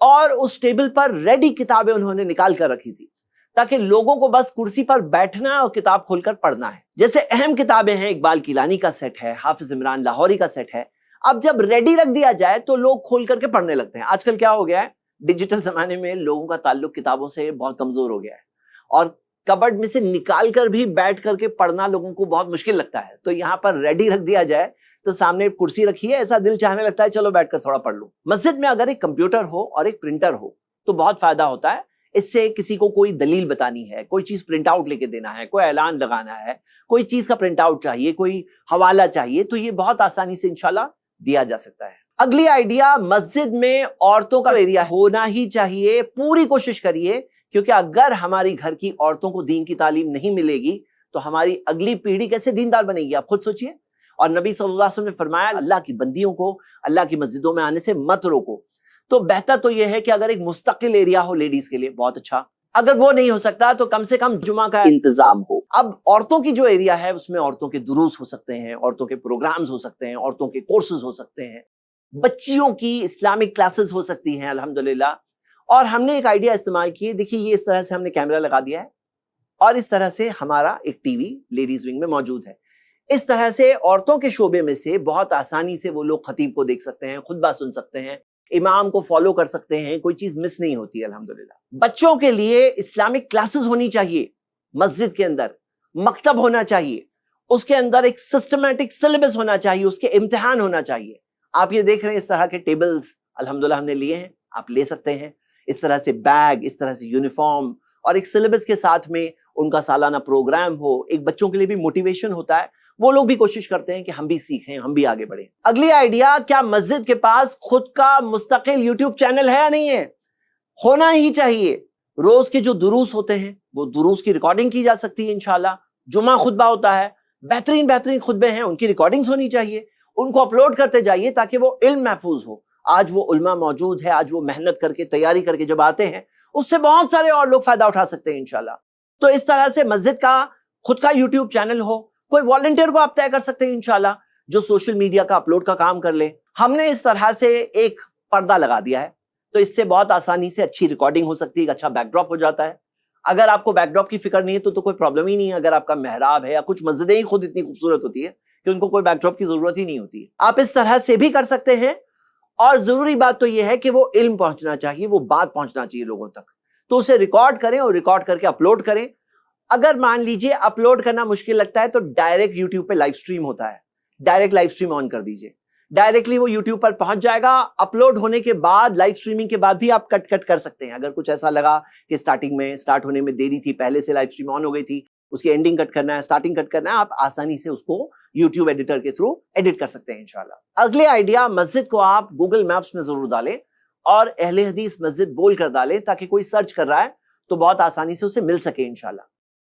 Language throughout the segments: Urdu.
اور اس ٹیبل پر ریڈی کتابیں انہوں نے نکال کر رکھی تھی تاکہ لوگوں کو بس کرسی پر بیٹھنا ہے اور کتاب کھول کر پڑھنا ہے. جیسے اہم کتابیں ہیں، اقبال کیلانی کا سیٹ ہے، حافظ عمران لاہوری کا سیٹ ہے. اب جب ریڈی رکھ دیا جائے تو لوگ کھول کر کے پڑھنے لگتے ہیں. آج کل کیا ہو گیا ہے، ڈیجیٹل زمانے میں لوگوں کا تعلق کتابوں سے بہت کمزور ہو گیا ہے اور کبڈ میں سے نکال کر بھی بیٹھ کر کے پڑھنا لوگوں کو بہت مشکل لگتا ہے. تو یہاں پر ریڈی رکھ دیا جائے تو سامنے کرسی رکھی ہے، ایسا دل چاہنے لگتا ہے چلو بیٹھ کر تھوڑا پڑھ لوں. مسجد میں اگر ایک کمپیوٹر ہو اور ایک پرنٹر ہو تو بہت فائدہ ہوتا ہے. اس سے کسی کو کوئی دلیل بتانی ہے، کوئی چیز پرنٹ آؤٹ لے کے دینا ہے، کوئی اعلان لگانا ہے، کوئی چیز کا پرنٹ آؤٹ چاہیے، کوئی حوالہ چاہیے، تو یہ بہت آسانی سے انشاءاللہ دیا جا سکتا ہے. اگلی آئیڈیا، مسجد میں عورتوں کا ایریا ہونا ہی چاہیے. پوری کوشش کریے، کیونکہ اگر ہماری گھر کی عورتوں کو دین کی تعلیم نہیں ملے گی تو ہماری اگلی پیڑھی کیسے دیندار بنے گی؟ آپ خود سوچئے. اور نبی صلی اللہ علیہ وسلم نے فرمایا اللہ کی بندیوں کو اللہ کی مسجدوں میں آنے سے مت روکو. تو بہتر تو یہ ہے کہ اگر ایک مستقل ایریا ہو لیڈیز کے لیے بہت اچھا. اگر وہ نہیں ہو سکتا تو کم سے کم جمعہ کا انتظام ہو. اب عورتوں کی جو ایریا ہے اس میں عورتوں کے دروس ہو سکتے ہیں، عورتوں کے پروگرامز ہو سکتے ہیں، عورتوں کے کورسز ہو سکتے ہیں، بچیوں کی اسلامک کلاسز ہو سکتی ہیں الحمدللہ. اور ہم نے ایک آئیڈیا استعمال کی، دیکھیے یہ اس طرح سے ہم نے کیمرہ لگا دیا ہے اور اس طرح سے ہمارا ایک ٹی وی لیڈیز ونگ میں موجود ہے. اس طرح سے عورتوں کے شعبے میں سے بہت آسانی سے وہ لوگ خطیب کو دیکھ سکتے ہیں، خطبہ سن سکتے ہیں، امام کو فالو کر سکتے ہیں، کوئی چیز مس نہیں ہوتی الحمدللہ. بچوں کے لیے اسلامک کلاسز ہونی چاہیے، مسجد کے اندر مکتب ہونا چاہیے، اس کے اندر ایک سسٹمیٹک سلیبس ہونا چاہیے، اس کے امتحان ہونا چاہیے. آپ یہ دیکھ رہے ہیں اس طرح کے ٹیبلز الحمدللہ ہم نے لیے ہیں، آپ لے سکتے ہیں. اس طرح سے بیگ، اس طرح سے یونیفارم اور ایک سلیبس کے ساتھ میں ان کا سالانہ پروگرام ہو. ایک بچوں کے لیے بھی موٹیویشن ہوتا ہے، وہ لوگ بھی کوشش کرتے ہیں کہ ہم بھی سیکھیں، ہم بھی آگے بڑھیں. اگلی آئیڈیا، کیا مسجد کے پاس خود کا مستقل یوٹیوب چینل ہے یا نہیں ہے؟ ہونا ہی چاہیے. روز کے جو دروس ہوتے ہیں وہ دروس کی ریکارڈنگ کی جا سکتی ہے انشاءاللہ. جمعہ خطبہ ہوتا ہے، بہترین خطبے ہیں، ان کی ریکارڈنگز ہونی چاہیے. ان کو اپلوڈ کرتے جائیے تاکہ وہ علم محفوظ ہو. آج وہ علماء موجود ہے، آج وہ محنت کر کے تیاری کر کے جب آتے ہیں اس سے بہت سارے اور لوگ فائدہ اٹھا سکتے ہیں انشاءاللہ. تو اس طرح سے مسجد کا خود کا یوٹیوب چینل ہو. کوئی والنٹیئر کو آپ طے کر سکتے ہیں انشاءاللہ جو سوشل میڈیا کا اپلوڈ کا کام کر لے. ہم نے اس طرح سے ایک پردہ لگا دیا ہے تو اس سے بہت آسانی سے اچھی ریکارڈنگ ہو سکتی ہے، ایک اچھا بیک ڈراپ ہو جاتا ہے. اگر آپ کو بیک ڈراپ کی فکر نہیں ہے تو کوئی پرابلم ہی نہیں ہے. اگر آپ کا محراب ہے، یا کچھ مسجدیں ہی خود اتنی خوبصورت ہوتی ہے کہ ان کو کوئی بیک ڈراپ کی ضرورت ہی نہیں ہوتی ہے، آپ اس طرح سے بھی کر سکتے ہیں. اور ضروری بات تو یہ ہے کہ وہ علم پہنچنا چاہیے، وہ بات پہنچنا چاہیے لوگوں تک. تو اسے ریکارڈ کریں اور ریکارڈ کر کے اپلوڈ کریں. اگر مان لیجئے اپلوڈ کرنا مشکل لگتا ہے تو ڈائریکٹ یوٹیوب پہ لائیو سٹریم ہوتا ہے، ڈائریکٹ لائیو سٹریم آن کر دیجئے، ڈائریکٹلی وہ یوٹیوب پر پہنچ جائے گا. اپلوڈ ہونے کے بعد لائیو سٹریمنگ کے بعد بھی آپ کٹ کر سکتے ہیں. اگر کچھ ایسا لگا کہ سٹارٹنگ میں سٹارٹ ہونے میں دیری تھی، پہلے سے لائیو سٹریم آن ہو گئی تھی، اس کی اینڈنگ کٹ کرنا ہے، سٹارٹنگ کٹ کرنا ہے، آپ آسانی سے اس کو یوٹیوب ایڈیٹر کے تھرو ایڈٹ کر سکتے ہیں انشاءاللہ. اگلے آئیڈیا، مسجد کو آپ گوگل میپس میں ضرور ڈالیں اور اہل حدیث مسجد بول کر ڈالیں تاکہ کوئی سرچ کر رہا ہے تو بہت آسانی سے اسے مل سکے انشاءاللہ.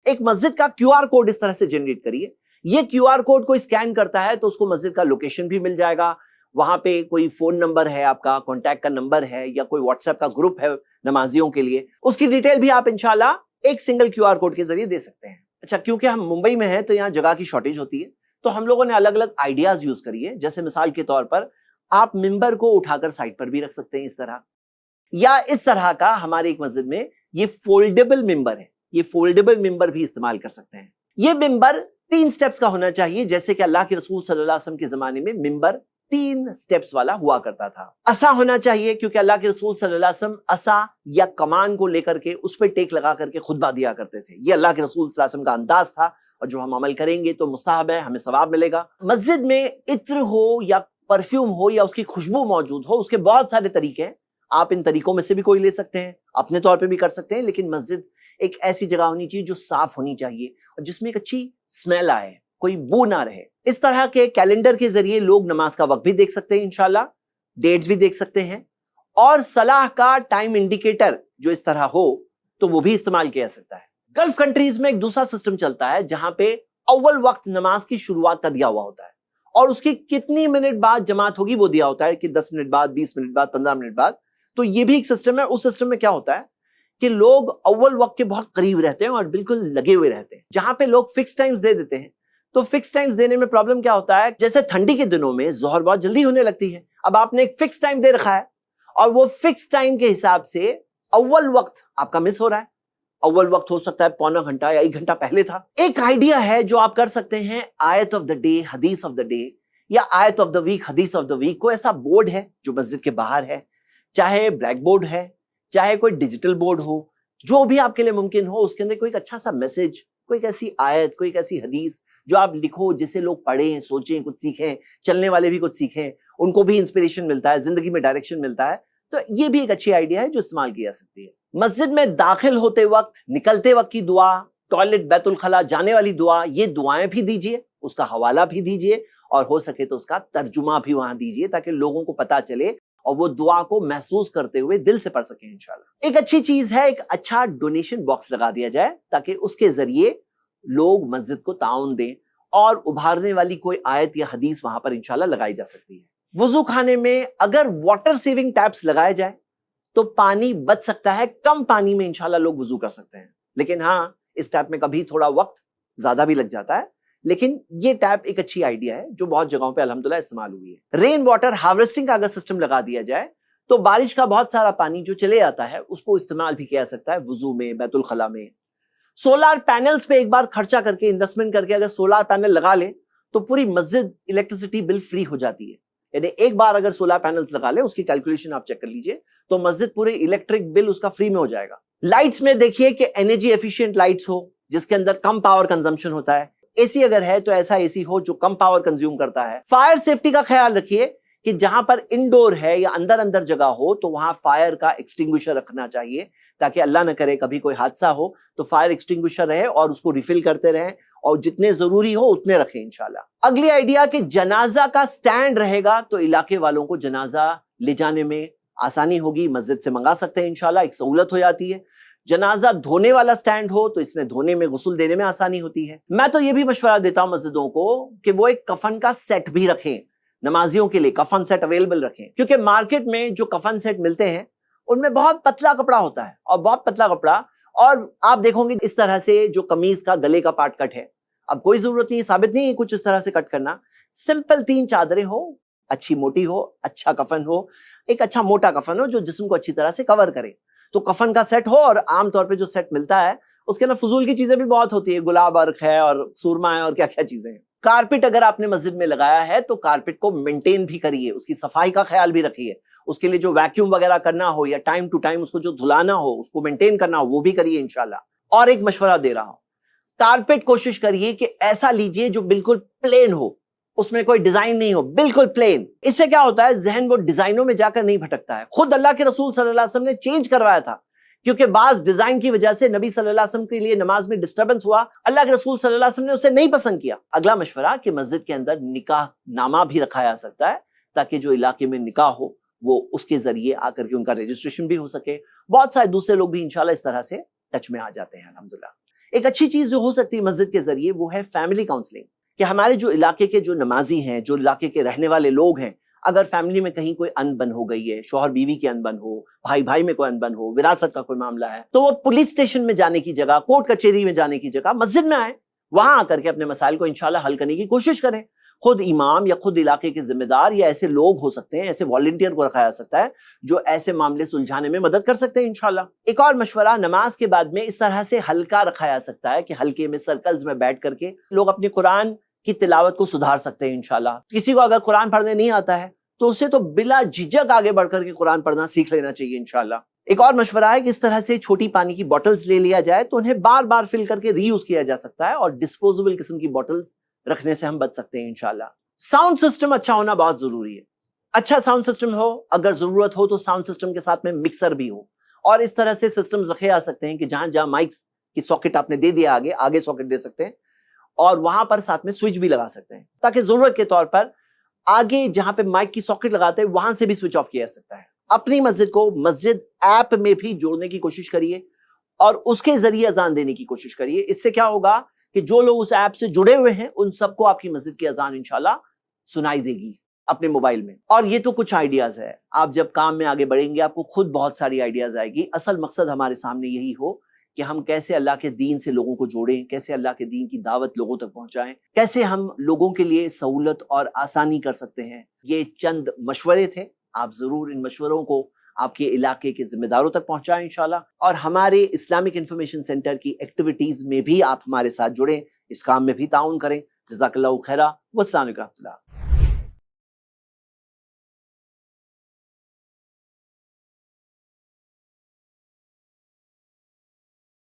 ایک مسجد کا کیو آر کوڈ اس طرح سے جنریٹ کریے. یہ کیو آر کوڈ کو اسکین کرتا ہے تو اس کو مسجد کا لوکیشن بھی مل جائے گا. وہاں پہ کوئی فون نمبر ہے، آپ کا کانٹیکٹ کا نمبر ہے، یا کوئی واٹس ایپ کا گروپ ہے نمازیوں کے لیے، اس کی ڈیٹیل بھی آپ انشاءاللہ ایک سنگل کیو آر کوڈ کے ذریعے دے سکتے ہیں. اچھا، کیونکہ ہم ممبئی میں ہیں تو یہاں جگہ کی شارٹیج ہوتی ہے تو ہم لوگوں نے الگ الگ آئیڈیاز یوز کری ہے. جیسے مثال کے طور پر آپ ممبر کو اٹھا کر سائڈ پر بھی رکھ سکتے ہیں اس طرح، یا اس طرح کا ہمارے ایک مسجد میں یہ فولڈیبل ممبر ہے، یہ فولڈیبل ممبر بھی استعمال کر سکتے ہیں. یہ ممبر 3 سٹیپس کا ہونا چاہیے، جیسے کہ اللہ کے رسول صلی اللہ علیہ وسلم کے زمانے میں ممبر 3 سٹیپس والا ہوا کرتا تھا. عصا ہونا چاہیے کیونکہ اللہ کے رسول صلی اللہ علیہ وسلم عصا یا کمان کو لے کر کے اس پہ ٹیک لگا کر کے خطبہ دیا کرتے تھے. یہ اللہ کے رسول صلی اللہ علیہ وسلم کا انداز تھا اور جو ہم عمل کریں گے تو مستحب ہے، ہمیں ثواب ملے گا. مسجد میں عطر ہو یا پرفیوم ہو یا اس کی خوشبو موجود ہو، اس کے بہت سارے طریقے ہیں. آپ ان طریقوں میں سے بھی کوئی لے سکتے ہیں، اپنے طور پہ بھی کر سکتے ہیں. لیکن مسجد ایک ایسی جگہ ہونی چاہیے جو صاف ہونی چاہیے اور جس میں ایک اچھی اسمیل آئے، کوئی بو نہ رہے. اس طرح کے کیلنڈر کے ذریعے لوگ نماز کا وقت بھی دیکھ سکتے ہیں انشاءاللہ، ڈیٹس بھی دیکھ سکتے ہیں. اور صلاح کا ٹائم انڈیکیٹر جو اس طرح ہو تو وہ بھی استعمال کیا جا سکتا ہے. گلف کنٹریز میں ایک دوسرا سسٹم چلتا ہے جہاں پہ اول وقت نماز کی شروعات کا دیا ہوا ہوتا ہے اور اس کی کتنی منٹ بعد جماعت ہوگی وہ دیا ہوتا ہے کہ 10 منٹ بعد، 20 منٹ بعد، 15 منٹ بعد. تو یہ بھی ایک سسٹم ہے. اس سسٹم میں کیا ہوتا ہے کہ لوگ اول وقت کے بہت قریب رہتے ہیں اور بالکل لگے ہوئے رہتے ہیں. جہاں پہ لوگ فکس ٹائمز دے دیتے ہیں تو فکس ٹائمز دینے میں پرابلم کیا ہوتا ہے، جیسے ٹھنڈی کے دنوں میں ظہر بہت جلدی ہونے لگتی ہے. اب آپ نے ایک فکس ٹائم دے رکھا ہے اور وہ فکس ٹائم کے حساب سے اول وقت آپ کا مس ہو رہا ہے. اول وقت ہو سکتا ہے پونا گھنٹہ یا 1 گھنٹہ پہلے تھا. ایک آئیڈیا ہے جو آپ کر سکتے ہیں, آیت آف دا ڈے, حدیث آف دا ڈے یا آیت آف دا ویک, حدیث آف دا ویک. کوئی ایسا بورڈ ہے جو مسجد کے باہر ہے, چاہے بلیک بورڈ ہے, چاہے کوئی ڈیجیٹل بورڈ ہو, جو بھی آپ کے لیے ممکن ہو, اس کے اندر کوئی ایک اچھا سا میسج, کوئی ایک ایسی آیت, کوئی ایک ایسی حدیث جو آپ لکھو جسے لوگ پڑھیں, سوچیں, کچھ سیکھیں, چلنے والے بھی کچھ سیکھیں, ان کو بھی انسپریشن ملتا ہے, زندگی میں ڈائریکشن ملتا ہے. تو یہ بھی ایک اچھی آئیڈیا ہے جو استعمال کی جا سکتی ہے. مسجد میں داخل ہوتے وقت, نکلتے وقت کی دعا, ٹوائلٹ بیت الخلا جانے والی دعا, یہ دعائیں بھی دیجئے, اس کا حوالہ بھی دیجئے, اور ہو سکے تو اس کا ترجمہ بھی وہاں دیجئے تاکہ لوگوں کو پتا چلے اور وہ دعا کو محسوس کرتے ہوئے دل سے پڑھ سکیں انشاءاللہ. ایک اچھی چیز ہے, ایک اچھا ڈونیشن باکس لگا دیا جائے تاکہ اس کے ذریعے لوگ مسجد کو تعاون دیں اور ابھارنے والی کوئی آیت یا حدیث وہاں پر انشاءاللہ لگائی جا سکتی ہے. وضو خانے میں اگر واٹر سیونگ ٹیپس لگائے جائے تو پانی بچ سکتا ہے, کم پانی میں انشاءاللہ لوگ وضو کر سکتے ہیں. لیکن ہاں, اس ٹیپ میں کبھی تھوڑا وقت زیادہ بھی لگ جاتا ہے, لیکن یہ ٹیپ ایک اچھی آئیڈیا ہے جو بہت جگہوں پہ الحمدللہ استعمال ہوئی ہے. رین واٹر ہارویسٹنگ کا اگر سسٹم لگا دیا جائے تو بارش کا بہت سارا پانی جو چلے آتا ہے اس کو استعمال بھی کیا جا سکتا ہے وضو میں, بیت الخلا میں. سولار پینلز پہ ایک بار خرچہ کر کے, انویسٹمنٹ کر کے اگر سولار پینل لگا لیں تو پوری مسجد الیکٹریسٹی بل فری ہو جاتی ہے. یعنی ایک بار اگر سولار پینلز لگا لیں, اس کی کیلکولیشن آپ چیک کر لیجئے, تو مسجد پورے الیکٹرک بل اس کا فری میں ہو جائے گا. لائٹس میں دیکھیے کہ انرجی ایفیشینٹ لائٹس ہو جس کے اندر کم پاور کنزمپشن ہوتا ہے. اے سی اگر ہے تو ایسا اے سی ہو جو کم پاور کنزیوم کرتا ہے. فائر سیفٹی کا خیال رکھیے کہ جہاں پر انڈور ہے یا اندر جگہ ہو تو وہاں فائر کا ایکسٹنگوشر رکھنا چاہیے تاکہ اللہ نہ کرے کبھی کوئی حادثہ ہو تو فائر ایکسٹنگوشر رہے اور اس کو ریفل کرتے رہیں, اور جتنے ضروری ہو اتنے رکھیں انشاءاللہ. اگلی آئیڈیا کہ جنازہ کا سٹینڈ رہے گا تو علاقے والوں کو جنازہ لے جانے میں آسانی ہوگی, مسجد سے منگا سکتے ہیں انشاءاللہ, ایک سہولت ہو جاتی ہے. جنازہ دھونے والا سٹینڈ ہو تو اس میں دھونے میں, غسل دینے میں آسانی ہوتی ہے. میں تو یہ بھی مشورہ دیتا ہوں مسجدوں کو کہ وہ ایک کفن کا سیٹ بھی رکھیں, نمازیوں کے لیے کفن سیٹ اویلیبل رکھیں, کیونکہ مارکیٹ میں جو کفن سیٹ ملتے ہیں ان میں بہت پتلا کپڑا ہوتا ہے, اور بہت پتلا کپڑا, اور آپ دیکھو گے اس طرح سے جو قمیض کا گلے کا پارٹ کٹ ہے, اب کوئی ضرورت نہیں, ثابت نہیں ہے کچھ اس طرح سے کٹ کرنا. سمپل 3 چادریں ہو, اچھی موٹی ہو, اچھا کفن ہو, ایک اچھا موٹا کفن ہو جو جسم کو اچھی طرح سے کور کرے, تو کفن کا سیٹ ہو. اور عام طور پہ جو سیٹ ملتا ہے اس کے اندر فضول کی چیزیں بھی بہت ہوتی ہے, گلاب ارق ہے اور سورما ہے اور کیا کیا چیزیں ہیں. کارپٹ اگر آپ نے مسجد میں لگایا ہے تو کارپٹ کو مینٹین بھی کریے, اس کی صفائی کا خیال بھی رکھیے, اس کے لیے جو ویکیوم وغیرہ کرنا ہو یا ٹائم ٹو ٹائم اس کو جو دھلانا ہو, اس کو مینٹین کرنا ہو, وہ بھی کریے انشاءاللہ. اور ایک مشورہ دے رہا ہوں, کارپٹ کوشش کریے کہ ایسا لیجئے جو بالکل پلین ہو, اس میں کوئی ڈیزائن نہیں ہو, بالکل پلین. اس سے کیا ہوتا ہے, ذہن وہ ڈیزائنوں میں جا کر نہیں بھٹکتا ہے. خود اللہ کے رسول صلی اللہ علیہ وسلم نے چینج کروایا تھا, کیونکہ بعض ڈیزائن کی وجہ سے نبی صلی اللہ علیہ وسلم کے لیے نماز میں ڈسٹربنس ہوا, اللہ کے رسول صلی اللہ علیہ وسلم نے اسے نہیں پسند کیا. اگلا مشورہ کہ مسجد کے اندر نکاح نامہ بھی رکھا جا سکتا ہے تاکہ جو علاقے میں نکاح ہو وہ اس کے ذریعے آ کر کے ان کا رجسٹریشن بھی ہو سکے. بہت سارے دوسرے لوگ بھی انشاءاللہ اس طرح سے ٹچ میں آ جاتے ہیں الحمدللہ. ایک اچھی چیز جو ہو سکتی ہے مسجد کے ذریعے وہ ہے فیملی کاؤنسلنگ, کہ ہمارے جو علاقے کے جو نمازی ہیں, جو علاقے کے رہنے والے لوگ ہیں, اگر فیملی میں کہیں کوئی انبن ہو گئی ہے, شوہر بیوی کی انبن ہو, بھائی بھائی میں کوئی انبن ہو, وراثت کا کوئی معاملہ ہے, تو وہ پولیس اسٹیشن میں جانے کی جگہ, کورٹ کچہری میں جانے کی جگہ مسجد میں آئیں, وہاں آ کر کے اپنے مسائل کو انشاءاللہ حل کرنے کی کوشش کریں. خود امام یا خود علاقے کے ذمہ دار یا ایسے لوگ ہو سکتے ہیں, ایسے والنٹیئر کو رکھا جا سکتا ہے جو ایسے معاملے سلجھانے میں مدد کر سکتے ہیں انشاءاللہ. ایک اور مشورہ, نماز کے بعد میں اس طرح سے حلقہ رکھا جا سکتا ہے کہ حلقے میں سرکلز میں بیٹھ کر کے لوگ اپنی قرآن کی تلاوت کو سدھار سکتے ہیں انشاءاللہ. کسی کو اگر قرآن پڑھنے نہیں آتا ہے تو اسے تو بلا جھجک آگے بڑھ کر کے قرآن پڑھنا سیکھ لینا چاہیے انشاءاللہ. ایک اور مشورہ ہے کہ اس طرح سے چھوٹی پانی کی بوٹلز لے لیا جائے تو انہیں بار بار فل کر کے ری یوز کیا جا سکتا ہے, اور ڈسپوزیبل قسم کی بوٹلز رکھنے سے ہم بچ سکتے ہیں انشاءاللہ. ساؤنڈ سسٹم اچھا ہونا بہت ضروری ہے. اچھا ساؤنڈ سسٹم ہو, اگر ضرورت ہو تو ساؤنڈ سسٹم کے ساتھ میں مکسر بھی ہو, اور اس طرح سے سسٹمز رکھے جا سکتے ہیں کہ جہاں جہاں مائکس کی ساکٹ آپ نے دے دیا آگے ساکٹ دے سکتے ہیں, اور وہاں پر ساتھ میں سوئچ بھی لگا سکتے ہیں تاکہ ضرورت کے طور پر آگے جہاں پہ مائک کی ساکٹ لگاتے ہیں وہاں سے بھی سوئچ آف کیا جا سکتا ہے. اپنی مسجد کو مسجد ایپ میں بھی جوڑنے کی کوشش کریے اور اس کے ذریعے اذان دینے کی کوشش کریے. اس سے کیا ہوگا کہ جو لوگ اس ایپ سے جڑے ہوئے ہیں ان سب کو آپ کی مسجد کی اذان انشاءاللہ سنائی دے گی اپنے موبائل میں. اور یہ تو کچھ آئیڈیاز ہے, آپ جب کام میں آگے بڑھیں گے آپ کو خود بہت ساری آئیڈیاز آئے گی. اصل مقصد ہمارے سامنے یہی ہو کہ ہم کیسے اللہ کے دین سے لوگوں کو جوڑیں, کیسے اللہ کے دین کی دعوت لوگوں تک پہنچائیں, کیسے ہم لوگوں کے لیے سہولت اور آسانی کر سکتے ہیں. یہ چند مشورے تھے, آپ ضرور ان مشوروں کو آپ کے علاقے کے ذمہ داروں تک پہنچائیں انشاءاللہ، اور ہمارے اسلامک انفارمیشن سینٹر کی ایکٹیویٹیز میں بھی آپ ہمارے ساتھ جڑیں، اس کام میں بھی تعاون کریں۔ جزاک اللہ خیرہ، والسلام علیکم۔